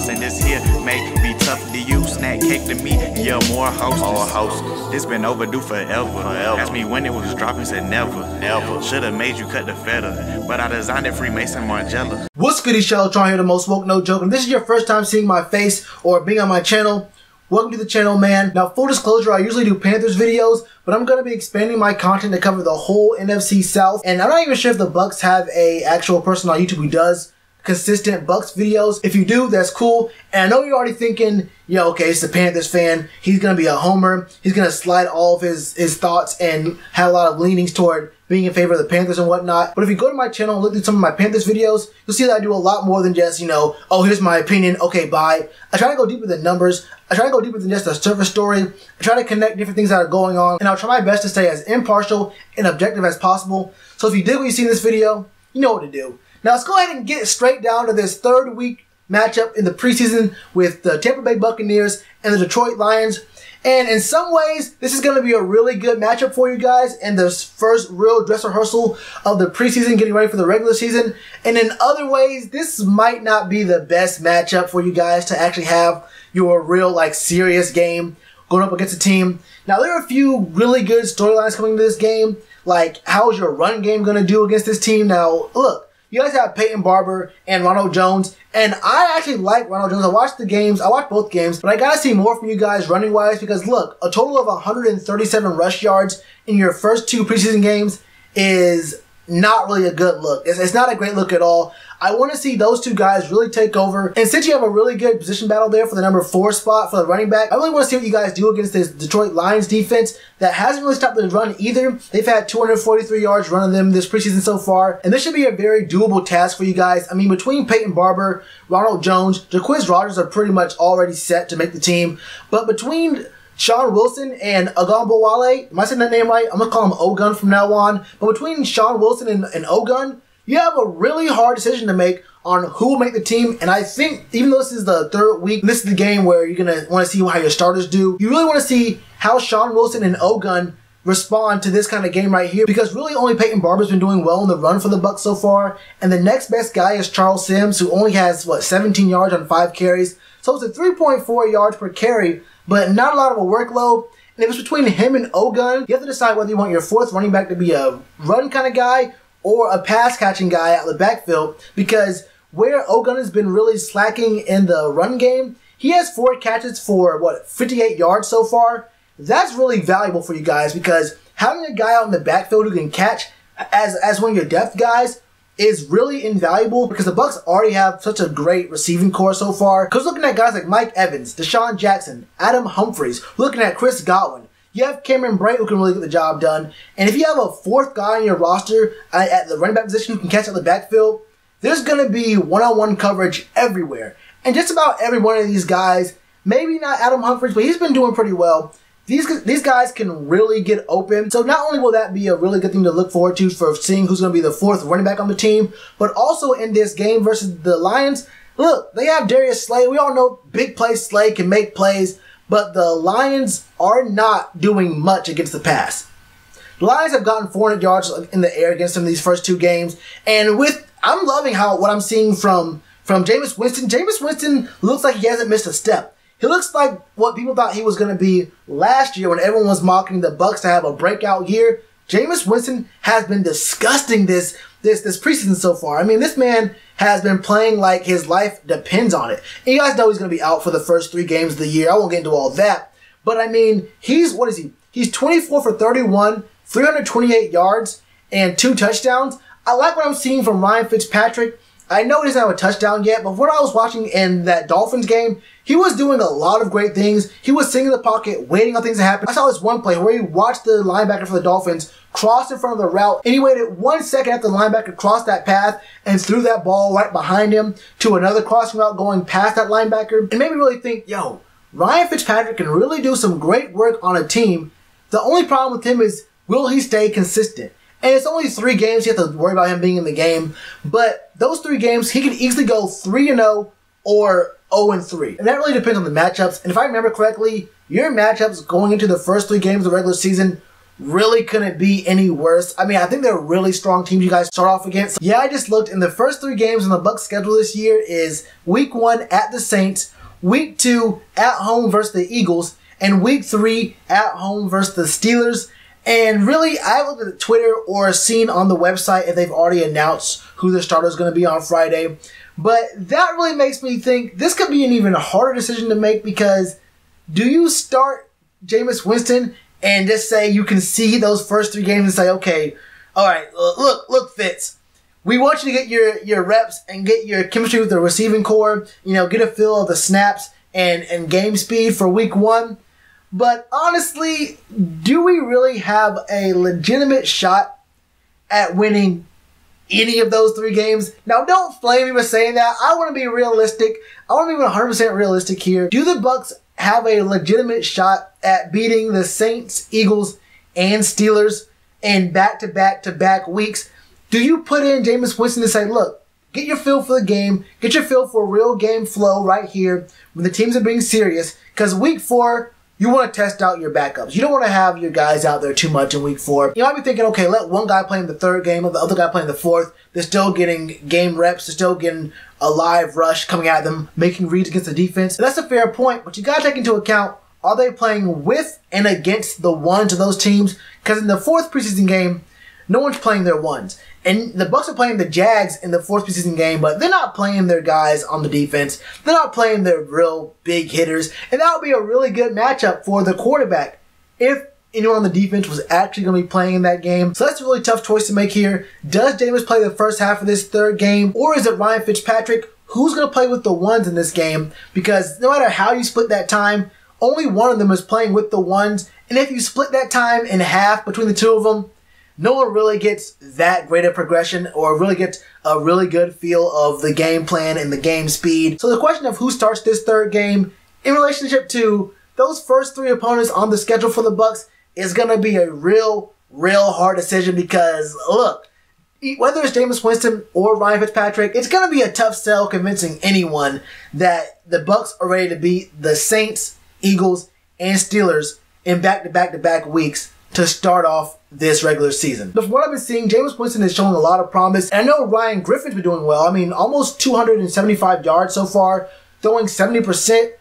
and this here may be tough to you. Snack cake to me, yeah, more hostess. This been overdue forever. Asked me when it was dropping, said never. Should've made you cut the feta, but I designed it Freemason Margiela. What's good, Shellitronnn here, the most woke, no joke. And this is your first time seeing my face or being on my channel, welcome to the channel, man. Now, full disclosure, I usually do Panthers videos, but I'm going to be expanding my content to cover the whole NFC South. And I'm not even sure if the Bucs have a actual person on YouTube who does consistent Bucs videos. If you do, that's cool. And I know you're already thinking, yo, okay, it's a Panthers fan. He's going to be a homer. He's going to slide all of his thoughts and have a lot of leanings toward being in favor of the Panthers and whatnot. But if you go to my channel and look through some of my Panthers videos, you'll see that I do a lot more than just, oh, here's my opinion, okay, bye. I try to go deeper than numbers. I try to go deeper than just a surface story. I try to connect different things that are going on, and I'll try my best to stay as impartial and objective as possible. So if you dig what you see in this video, you know what to do. Now let's go ahead and get straight down to this third week matchup in the preseason with the Tampa Bay Buccaneers and the Detroit Lions. And in some ways, this is going to be a really good matchup for you guys and the first real dress rehearsal of the preseason, getting ready for the regular season. And in other ways, this might not be the best matchup for you guys to actually have your real, serious game going up against a team. Now, there are a few really good storylines coming to this game, like how's your run game going to do against this team? Now, look. You guys have Peyton Barber and Ronald Jones, and I actually like Ronald Jones. I watched the games. I watched both games, but I got to see more from you guys running-wise because, look, a total of 137 rush yards in your first two preseason games is not really a good look. It's not a great look at all. I want to see those two guys really take over. And since you have a really good position battle there for the number 4 spot for the running back, I really want to see what you guys do against this Detroit Lions defense that hasn't really stopped the run either. They've had 243 yards running them this preseason so far. And this should be a very doable task for you guys. I mean, between Peyton Barber, Ronald Jones, Jaquiz Rogers are pretty much already set to make the team. But between Sean Wilson and Ogunbowale, am I saying that name right? I'm going to call him Ogun from now on. But between Sean Wilson and Ogun, you have a really hard decision to make on who will make the team. And I think, even though this is the third week, this is the game where you're going to want to see how your starters do. You really want to see how Sean Wilson and Ogun respond to this kind of game right here. Because really only Peyton Barber's been doing well in the run for the Bucs so far. And the next best guy is Charles Sims, who only has, 17 yards on 5 carries. So it's a 3.4 yards per carry, but not a lot of a workload. And if it's between him and Ogun, you have to decide whether you want your fourth running back to be a run kind of guy or a pass-catching guy out of the backfield, because where Ogun has been really slacking in the run game, he has 4 catches for, 58 yards so far. That's really valuable for you guys, because having a guy out in the backfield who can catch as one of your depth guys is really invaluable, because the Bucs already have such a great receiving core so far. Because looking at guys like Mike Evans, Deshaun Jackson, Adam Humphries, looking at Chris Godwin, you have Cameron Brate who can really get the job done. And if you have a 4th guy in your roster at the running back position who can catch out the backfield, there's going to be one-on-one coverage everywhere. And just about every one of these guys, maybe not Adam Humphries, but he's been doing pretty well. These guys can really get open. So not only will that be a really good thing to look forward to for seeing who's going to be the 4th running back on the team, but also in this game versus the Lions, look, they have Darius Slay. We all know big play Slay can make plays. But the Lions are not doing much against the pass. The Lions have gotten 400 yards in the air against them these first 2 games. And I'm loving what I'm seeing from Jameis Winston. Jameis Winston looks like he hasn't missed a step. He looks like what people thought he was going to be last year when everyone was mocking the Bucs to have a breakout year. Jameis Winston has been disgusting this preseason so far. I mean, this man has been playing like his life depends on it. And you guys know he's going to be out for the first 3 games of the year. I won't get into all that. But I mean, he's 24 for 31, 328 yards, and 2 touchdowns. I like what I'm seeing from Ryan Fitzpatrick. I know he doesn't have a touchdown yet, but what I was watching in that Dolphins game, he was doing a lot of great things. He was sitting in the pocket, waiting on things to happen. I saw this one play where he watched the linebacker for the Dolphins cross in front of the route, and he waited 1 second after the linebacker crossed that path and threw that ball right behind him to another crossing route going past that linebacker. And made me really think, yo, Ryan Fitzpatrick can really do some great work on a team. The only problem with him is, will he stay consistent? And it's only 3 games. You have to worry about him being in the game. But those 3 games, he can easily go 3-0 or 0-3. And that really depends on the matchups. And if I remember correctly, your matchups going into the first 3 games of the regular season really couldn't be any worse. I mean, I think they're really strong teams you guys start off against. Yeah, I just looked, in the first 3 games on the Bucs schedule this year is Week 1 at the Saints, Week 2 at home versus the Eagles, and Week 3 at home versus the Steelers. And really, I haven't looked at Twitter or seen on the website if they've already announced who the starter is going to be on Friday. But that really makes me think this could be an even harder decision to make, because do you start Jameis Winston and just say you can see those first 3 games and say, okay, all right, look, Fitz, we want you to get your reps and get your chemistry with the receiving core, get a feel of the snaps and game speed for Week 1. But honestly, do we really have a legitimate shot at winning any of those 3 games? Now, don't flame me for saying that. I want to be realistic. I want to be 100% realistic here. Do the Bucs have a legitimate shot at beating the Saints, Eagles, and Steelers in back-to-back-to-back weeks? Do you put in Jameis Winston to say, look, get your feel for the game, get your feel for real game flow right here when the teams are being serious? Because Week 4, you want to test out your backups. You don't want to have your guys out there too much in Week 4. You might be thinking, okay, let one guy play in the 3rd game, or the other guy play in the 4th. They're still getting game reps. They're still getting a live rush coming at them, making reads against the defense. And that's a fair point, but you got to take into account, are they playing with and against the ones of those teams? Because in the 4th preseason game, no one's playing their ones. And the Bucs are playing the Jags in the 4th preseason game, but they're not playing their guys on the defense. They're not playing their real big hitters. And that would be a really good matchup for the quarterback if anyone on the defense was actually going to be playing in that game. So that's a really tough choice to make here. Does Jameis play the first half of this 3rd game? Or is it Ryan Fitzpatrick? Who's going to play with the ones in this game? Because no matter how you split that time, only one of them is playing with the ones. And if you split that time in half between the 2 of them, no one really gets that great a progression or really gets a really good feel of the game plan and the game speed. So the question of who starts this 3rd game in relationship to those first 3 opponents on the schedule for the Bucs is going to be a real hard decision, because look, whether it's Jameis Winston or Ryan Fitzpatrick, it's going to be a tough sell convincing anyone that the Bucs are ready to beat the Saints, Eagles, and Steelers in back-to-back-to-back weeks to start off this regular season. But from what I've been seeing, Jameis Winston is showing a lot of promise. And I know Ryan Griffin's been doing well. I mean, almost 275 yards so far, throwing 70%.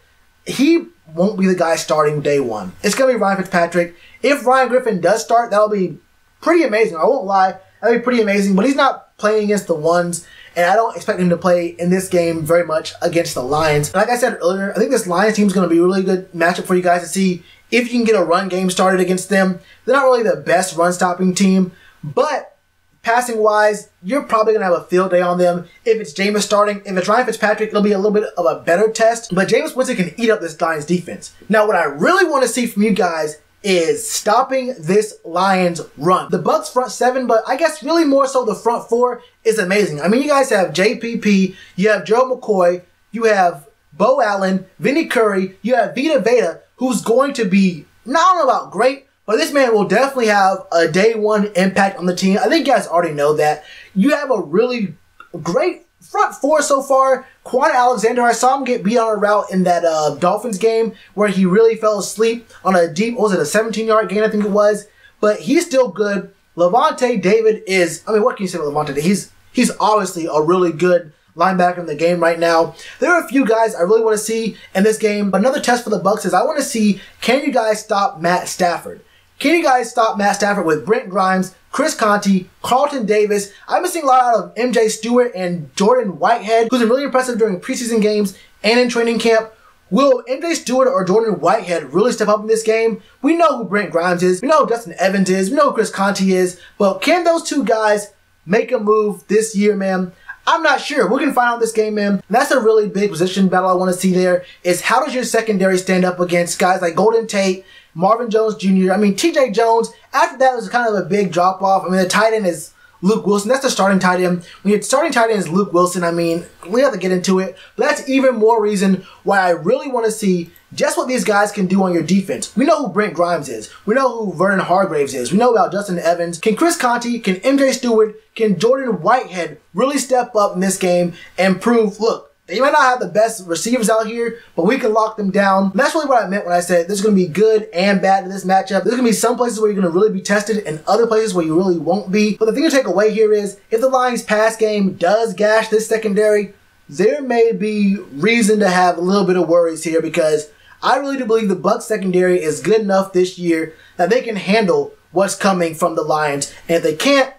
He won't be the guy starting day 1. It's going to be Ryan Fitzpatrick. If Ryan Griffin does start, that'll be pretty amazing. I won't lie. That'll be pretty amazing. But he's not playing against the ones, and I don't expect him to play in this game very much against the Lions. Like I said earlier, I think this Lions team is going to be a really good matchup for you guys to see if you can get a run game started against them. They're not really the best run-stopping team, but passing-wise, you're probably going to have a field day on them. If it's Jameis starting, if it's Ryan Fitzpatrick, it'll be a little bit of a better test. But Jameis Winston can eat up this Lions defense. Now, what I really want to see from you guys is stopping this Lions run. The Bucs front 7, but I guess really more so the front 4 is amazing. I mean, you guys have JPP, you have Gerald McCoy, you have Bo Allen, Vinny Curry, you have Vita Vea, who's going to be, not about great, but this man will definitely have a day 1 impact on the team. I think you guys already know that. You have a really great front 4 so far. Quan Alexander, I saw him get beat on a route in that Dolphins game where he really fell asleep on a deep, what was it, a 17-yard gain, I think it was. But he's still good. Lavonte David is, I mean, what can you say about Lavonte David? He's obviously a really good linebacker in the game right now. There are a few guys I really want to see in this game, but another test for the Bucs is I want to see, can you guys stop Matt Stafford? Can you guys stop Matt Stafford with Brent Grimes, Chris Conte, Carlton Davis? I've been seeing a lot out of MJ Stewart and Jordan Whitehead, who's been really impressive during preseason games and in training camp. Will MJ Stewart or Jordan Whitehead really step up in this game? We know who Brent Grimes is. We know who Justin Evans is. We know who Chris Conte is. But can those 2 guys make a move this year, man? I'm not sure. We're going to find out this game, man. And that's a really big position battle I want to see there, is how does your secondary stand up against guys like Golden Tate, Marvin Jones Jr. I mean, TJ Jones, after that was kind of a big drop-off. I mean, the tight end is Luke Wilson. That's the starting tight end. When your starting tight end is Luke Wilson, I mean, we have to get into it. But that's even more reason why I really want to see just what these guys can do on your defense. We know who Brent Grimes is. We know who Vernon Hargraves is. We know about Justin Evans. Can Chris Conte, can MJ Stewart, can Jordan Whitehead really step up in this game and prove, look, They might not have the best receivers out here, but we can lock them down. And that's really what I meant when I said there's going to be good and bad in this matchup. There's going to be some places where you're going to really be tested and other places where you really won't be. But the thing to take away here is if the Lions pass game does gash this secondary, there may be reason to have a little bit of worries here, because I really do believe the Bucs secondary is good enough this year that they can handle what's coming from the Lions. And if they can't,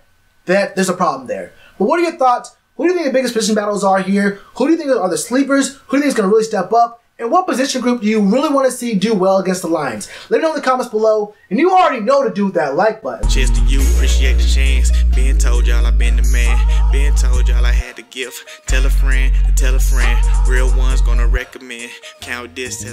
there's a problem there. But what are your thoughts? Who do you think the biggest position battles are here? Who do you think are the sleepers? Who do you think is going to really step up? And what position group do you really want to see do well against the Lions? Let me know in the comments below. And you already know to do that like button. Cheers to you, appreciate the chance. Been told y'all I been the man. Been told y'all I had the gift. Tell a friend to tell a friend. Real ones gonna recommend. Count this as